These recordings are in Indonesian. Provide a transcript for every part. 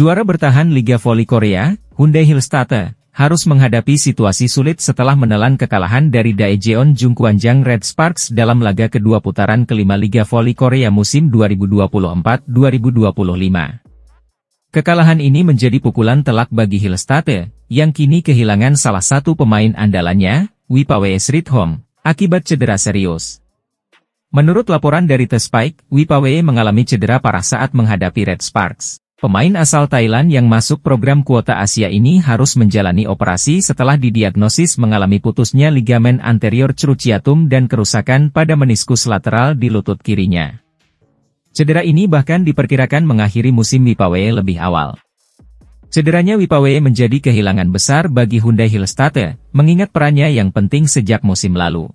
Juara bertahan Liga Voli Korea, Hyundai Hillstatte, harus menghadapi situasi sulit setelah menelan kekalahan dari Daejeon Jungkwanjang Red Sparks dalam laga kedua putaran kelima Liga Voli Korea musim 2024-2025. Kekalahan ini menjadi pukulan telak bagi Hillstatte, yang kini kehilangan salah satu pemain andalannya, Wipawe Srithom, akibat cedera serius. Menurut laporan dari The Spike, Wipawe mengalami cedera parah saat menghadapi Red Sparks. Pemain asal Thailand yang masuk program kuota Asia ini harus menjalani operasi setelah didiagnosis mengalami putusnya ligamen anterior cruciatum dan kerusakan pada meniskus lateral di lutut kirinya. Cedera ini bahkan diperkirakan mengakhiri musim Wipawe lebih awal. Cederanya Wipawe menjadi kehilangan besar bagi Hyundai Hillstatte, mengingat perannya yang penting sejak musim lalu.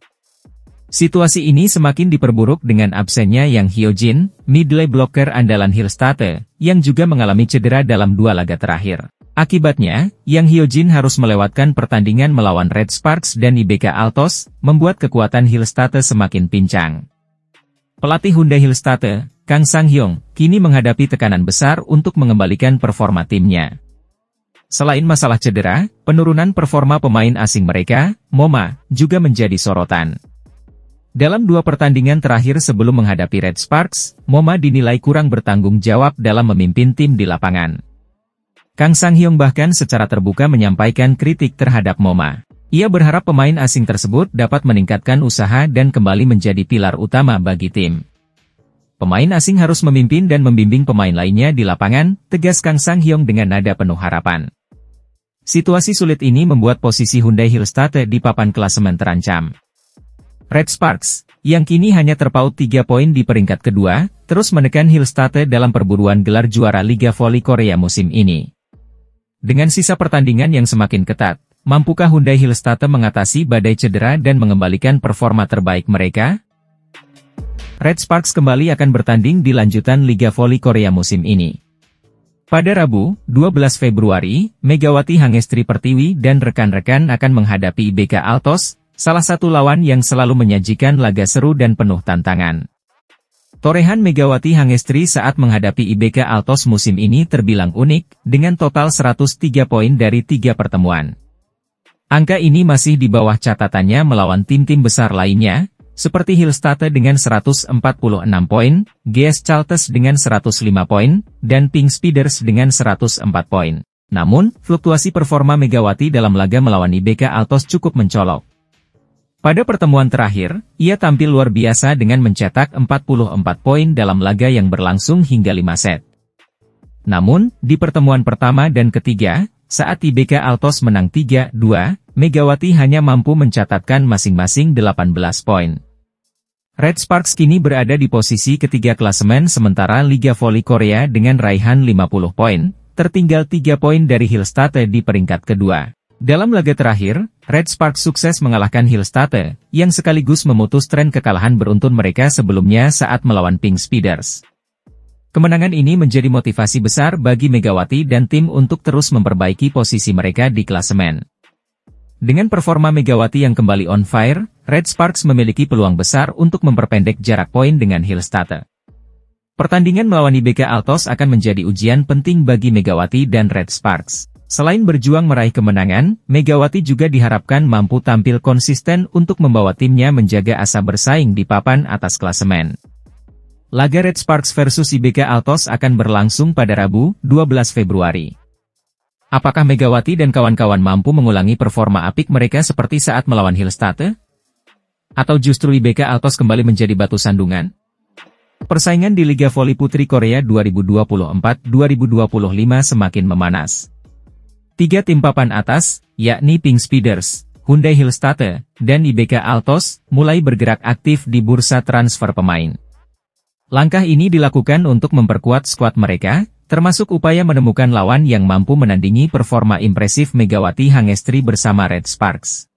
Situasi ini semakin diperburuk dengan absennya Yang Hyojin, middle blocker andalan Hillstatte, yang juga mengalami cedera dalam dua laga terakhir. Akibatnya, Yang Hyojin harus melewatkan pertandingan melawan Red Sparks dan IBK Altos, membuat kekuatan Hillstatte semakin pincang. Pelatih Hyundai Hillstatte, Kang Sang-hyung, kini menghadapi tekanan besar untuk mengembalikan performa timnya. Selain masalah cedera, penurunan performa pemain asing mereka, Moma, juga menjadi sorotan. Dalam dua pertandingan terakhir sebelum menghadapi Red Sparks, Moma dinilai kurang bertanggung jawab dalam memimpin tim di lapangan. Kang Sang-hyung bahkan secara terbuka menyampaikan kritik terhadap Moma. Ia berharap pemain asing tersebut dapat meningkatkan usaha dan kembali menjadi pilar utama bagi tim. Pemain asing harus memimpin dan membimbing pemain lainnya di lapangan, tegas Kang Sang-hyung dengan nada penuh harapan. Situasi sulit ini membuat posisi Hyundai Hillstatte di papan klasemen terancam. Red Sparks, yang kini hanya terpaut 3 poin di peringkat kedua, terus menekan Hillstatte dalam perburuan gelar juara Liga Voli Korea musim ini. Dengan sisa pertandingan yang semakin ketat, mampukah Hyundai Hillstatte mengatasi badai cedera dan mengembalikan performa terbaik mereka? Red Sparks kembali akan bertanding di lanjutan Liga Voli Korea musim ini. Pada Rabu, 12 Februari, Megawati Hangestri Pertiwi dan rekan-rekan akan menghadapi IBK Altos, salah satu lawan yang selalu menyajikan laga seru dan penuh tantangan. Torehan Megawati Hangestri saat menghadapi IBK Altos musim ini terbilang unik, dengan total 103 poin dari 3 pertemuan. Angka ini masih di bawah catatannya melawan tim-tim besar lainnya, seperti Hillstatte dengan 146 poin, GS Chalters dengan 105 poin, dan Pink Speeders dengan 104 poin. Namun, fluktuasi performa Megawati dalam laga melawan IBK Altos cukup mencolok. Pada pertemuan terakhir, ia tampil luar biasa dengan mencetak 44 poin dalam laga yang berlangsung hingga 5 set. Namun, di pertemuan pertama dan ketiga, saat IBK Altos menang 3-2, Megawati hanya mampu mencatatkan masing-masing 18 poin. Red Sparks kini berada di posisi ketiga klasemen sementara Liga Voli Korea dengan raihan 50 poin, tertinggal 3 poin dari Hillstatte di peringkat kedua. Dalam laga terakhir, Red Sparks sukses mengalahkan Hillstatte, yang sekaligus memutus tren kekalahan beruntun mereka sebelumnya saat melawan Pink Speeders. Kemenangan ini menjadi motivasi besar bagi Megawati dan tim untuk terus memperbaiki posisi mereka di klasemen. Dengan performa Megawati yang kembali on fire, Red Sparks memiliki peluang besar untuk memperpendek jarak poin dengan Hillstatte. Pertandingan melawan IBK Altos akan menjadi ujian penting bagi Megawati dan Red Sparks. Selain berjuang meraih kemenangan, Megawati juga diharapkan mampu tampil konsisten untuk membawa timnya menjaga asa bersaing di papan atas klasemen. Laga Red Sparks versus IBK Altos akan berlangsung pada Rabu, 12 Februari. Apakah Megawati dan kawan-kawan mampu mengulangi performa apik mereka seperti saat melawan Hillstatte? Atau justru IBK Altos kembali menjadi batu sandungan? Persaingan di Liga Voli Putri Korea 2024-2025 semakin memanas. 3 tim papan atas, yakni Pink Speeders, Hyundai Hillstatte, dan IBK Altos, mulai bergerak aktif di bursa transfer pemain. Langkah ini dilakukan untuk memperkuat skuad mereka, termasuk upaya menemukan lawan yang mampu menandingi performa impresif Megawati Hangestri bersama Red Sparks.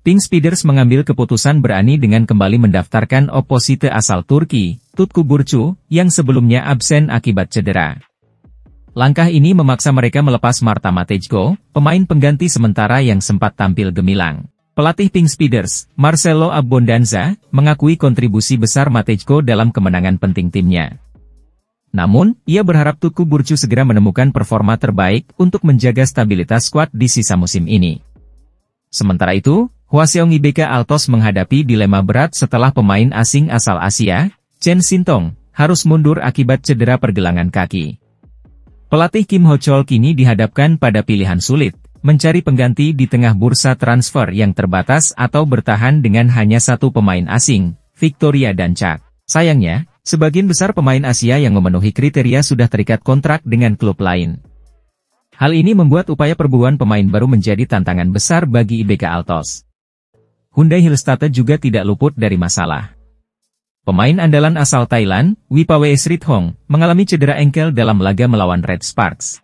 Pink Speeders mengambil keputusan berani dengan kembali mendaftarkan oposite asal Turki, Tutku Burcu, yang sebelumnya absen akibat cedera. Langkah ini memaksa mereka melepas Marta Matejko, pemain pengganti sementara yang sempat tampil gemilang. Pelatih Pink Speeders, Marcelo Abbondanza, mengakui kontribusi besar Matejko dalam kemenangan penting timnya. Namun, ia berharap Tuku Burcu segera menemukan performa terbaik untuk menjaga stabilitas skuad di sisa musim ini. Sementara itu, Hwaseong IBK Altos menghadapi dilema berat setelah pemain asing asal Asia, Chen Shintong, harus mundur akibat cedera pergelangan kaki. Pelatih Kim Ho-chol kini dihadapkan pada pilihan sulit, mencari pengganti di tengah bursa transfer yang terbatas atau bertahan dengan hanya satu pemain asing, Victoria Danchak. Sayangnya, sebagian besar pemain Asia yang memenuhi kriteria sudah terikat kontrak dengan klub lain. Hal ini membuat upaya perburuan pemain baru menjadi tantangan besar bagi IBK Altos. Hyundai Hillstatte juga tidak luput dari masalah. Pemain andalan asal Thailand, Wipawe Srithong, mengalami cedera engkel dalam laga melawan Red Sparks.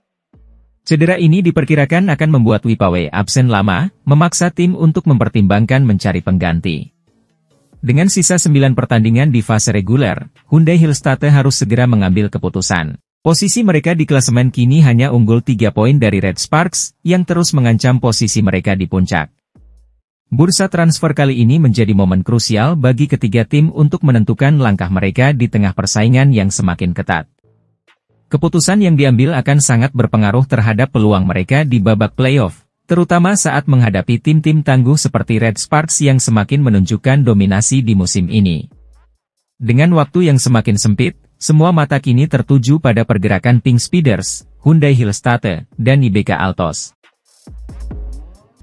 Cedera ini diperkirakan akan membuat Wipawe absen lama, memaksa tim untuk mempertimbangkan mencari pengganti. Dengan sisa 9 pertandingan di fase reguler, Hyundai Hillstatte harus segera mengambil keputusan. Posisi mereka di klasemen kini hanya unggul 3 poin dari Red Sparks, yang terus mengancam posisi mereka di puncak. Bursa transfer kali ini menjadi momen krusial bagi ketiga tim untuk menentukan langkah mereka di tengah persaingan yang semakin ketat. Keputusan yang diambil akan sangat berpengaruh terhadap peluang mereka di babak playoff, terutama saat menghadapi tim-tim tangguh seperti Red Sparks yang semakin menunjukkan dominasi di musim ini. Dengan waktu yang semakin sempit, semua mata kini tertuju pada pergerakan Pink Speeders, Hyundai Hillstatte, dan IBK Altos.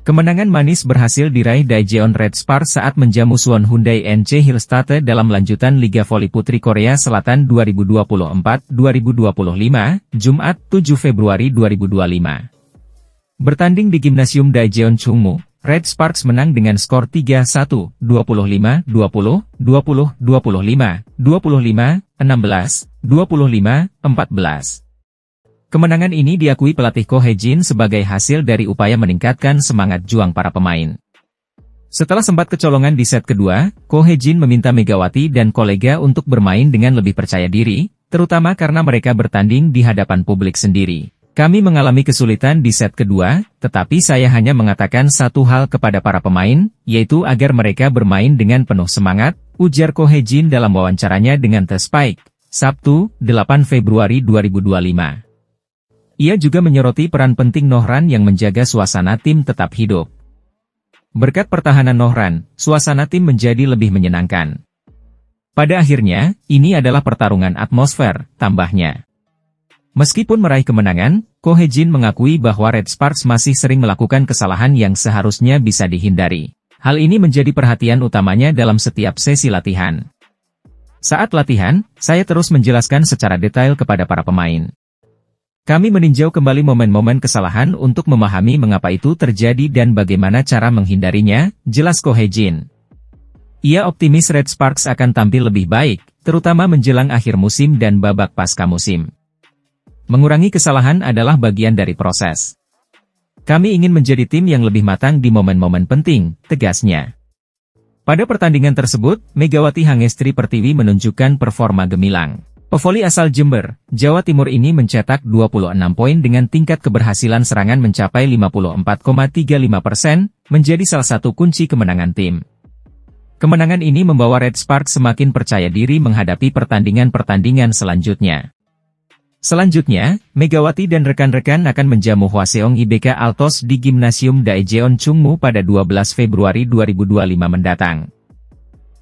Kemenangan manis berhasil diraih Daejeon Red Sparks saat menjamu Suwon Hyundai NC Hillstatte dalam lanjutan Liga Voli Putri Korea Selatan 2024-2025, Jumat 7 Februari 2025. Bertanding di Gimnasium Daejeon Chungmu, Red Sparks menang dengan skor 3-1, 25-20, 20-25, 25-16, 25-14. Kemenangan ini diakui pelatih Ko Hae-jin sebagai hasil dari upaya meningkatkan semangat juang para pemain. Setelah sempat kecolongan di set kedua, Ko Hae-jin meminta Megawati dan kolega untuk bermain dengan lebih percaya diri, terutama karena mereka bertanding di hadapan publik sendiri. Kami mengalami kesulitan di set kedua, tetapi saya hanya mengatakan satu hal kepada para pemain, yaitu agar mereka bermain dengan penuh semangat, ujar Ko Hae-jin dalam wawancaranya dengan The Spike, Sabtu, 8 Februari 2025. Ia juga menyoroti peran penting Nohran yang menjaga suasana tim tetap hidup. Berkat pertahanan Nohran, suasana tim menjadi lebih menyenangkan. Pada akhirnya, ini adalah pertarungan atmosfer, tambahnya. Meskipun meraih kemenangan, Ko Hae-jin mengakui bahwa Red Sparks masih sering melakukan kesalahan yang seharusnya bisa dihindari. Hal ini menjadi perhatian utamanya dalam setiap sesi latihan. Saat latihan, saya terus menjelaskan secara detail kepada para pemain. Kami meninjau kembali momen-momen kesalahan untuk memahami mengapa itu terjadi dan bagaimana cara menghindarinya, jelas Ko Hae-jin. Ia optimis Red Sparks akan tampil lebih baik, terutama menjelang akhir musim dan babak pasca musim. Mengurangi kesalahan adalah bagian dari proses. Kami ingin menjadi tim yang lebih matang di momen-momen penting, tegasnya. Pada pertandingan tersebut, Megawati Hangestri Pertiwi menunjukkan performa gemilang. Pevoli asal Jember, Jawa Timur ini mencetak 26 poin dengan tingkat keberhasilan serangan mencapai 54,35%, menjadi salah satu kunci kemenangan tim. Kemenangan ini membawa Red Sparks semakin percaya diri menghadapi pertandingan-pertandingan selanjutnya. Selanjutnya, Megawati dan rekan-rekan akan menjamu Hwaseong IBK Altos di Gimnasium Daejeon Chungmu pada 12 Februari 2025 mendatang.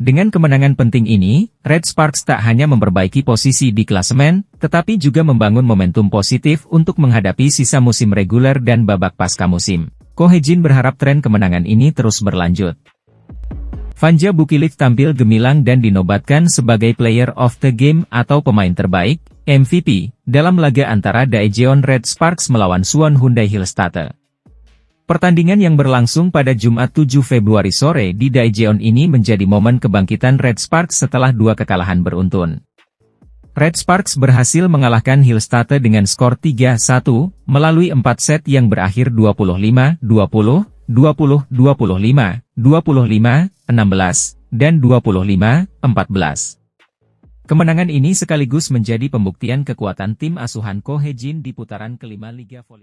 Dengan kemenangan penting ini, Red Sparks tak hanya memperbaiki posisi di klasemen, tetapi juga membangun momentum positif untuk menghadapi sisa musim reguler dan babak pasca musim. Ko Hae-jin berharap tren kemenangan ini terus berlanjut. Vanja Bukilik tampil gemilang dan dinobatkan sebagai Player of the Game atau pemain terbaik, MVP, dalam laga antara Daejeon Red Sparks melawan Suwon Hyundai Hillstatte. Pertandingan yang berlangsung pada Jumat 7 Februari sore di Daejeon ini menjadi momen kebangkitan Red Sparks setelah 2 kekalahan beruntun. Red Sparks berhasil mengalahkan Hillstatte dengan skor 3-1, melalui 4 set yang berakhir 25-20, 20-25, 25-16, dan 25-14. Kemenangan ini sekaligus menjadi pembuktian kekuatan tim asuhan Ko Hae-jin di putaran kelima Liga Voli.